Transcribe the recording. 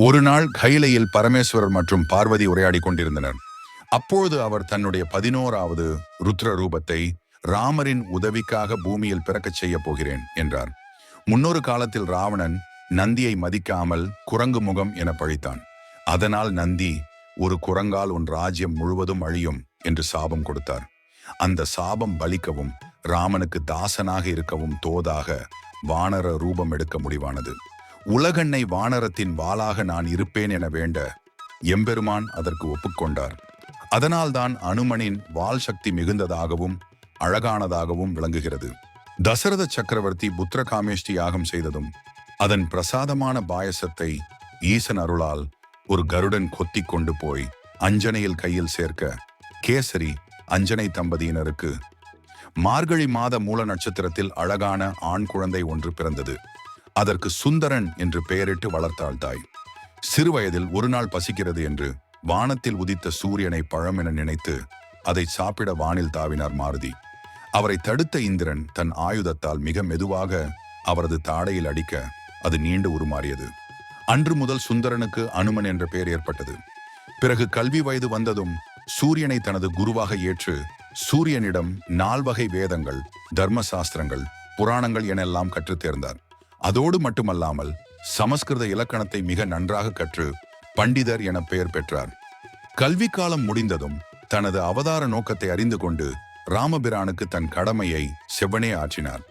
ஒரு நாள் கைலையில் பரமேஸ்வரர் மற்றும் பார்வதி உரையாடி கொண்டிருந்தனர். அப்பொழுது அவர் தன்னுடைய 11வது ருத்ர ரூபத்தை ராமரின் உதவிக்காக பூமியில் பிறக்கச் செய்ய போகிறேன் என்றார். முன்னொரு காலத்தில் ராவணன் நந்தியை மதிக்காமல் குரங்கு முகம் என பழித்தான். அதனால் நந்தி ஒரு குரங்கால் உன் ராஜ்யம் முழுவதும் அழியும் என்று சாபம் கொடுத்தார். அந்த சாபம் பலிக்கவும் ராமனுக்கு தாசனாக இருக்கவும் தோதாக வானர ரூபம் எடுக்க முடிவானது. உலகண்ணை வானரத்தின் வாளாக நான் இருப்பேன் என வேண்ட எம்பெருமான் அதற்கு ஒப்புக்கொண்டார். அதனால்தான் அனுமனின் வாள் சக்தி மிகுந்ததாகவும் அழகானதாகவும் விளங்குகிறது. தசரத சக்கரவர்த்தி புத்திரகாமேஷ்டி யாகம் செய்ததும் அதன் பிரசாதமான பாயசத்தை ஈசன் அருளால் ஒரு கருடன் கொத்தி கொண்டு போய் அஞ்சனையில் கையில் சேர்க்க கேசரி அஞ்சனை தம்பதியினருக்கு மார்கழி மாத மூல நட்சத்திரத்தில் அழகான ஆண் குழந்தை ஒன்று பிறந்தது. அதற்கு சுந்தரன் என்று பெயரிட்டு வளர்த்தாள் தாய். சிறுவயதில் ஒரு நாள் பசிக்கிறது என்று வானத்தில் உதித்த சூரியனை பழம் என நினைத்து அதை சாப்பிட வானில் தாவினார் மாருதி. அவரை தடுத்த இந்திரன் தன் ஆயுதத்தால் மிக மெதுவாக அவரது தாடையில் அடிக்க அது நீண்டு உருமாறியது. அன்று முதல் சுந்தரனுக்கு அனுமன் என்ற பெயர் ஏற்பட்டது. பிறகு கல்வி வயது வந்ததும் சூரியனை தனது குருவாக ஏற்று சூரியனிடம் 4 வகை வேதங்கள், தர்ம சாஸ்திரங்கள், புராணங்கள் எனெல்லாம் கற்றுத் தேர்ந்தார். அதோடு மட்டுமல்லாமல் சமஸ்கிருத இலக்கணத்தை மிக நன்றாக கற்று பண்டிதர் என பெயர் பெற்றார். கல்வி காலம் முடிந்ததும் தனது அவதார நோக்கத்தை அறிந்து கொண்டு ராமபிரானுக்கு தன் கடமையை செவ்வனே ஆற்றினார்.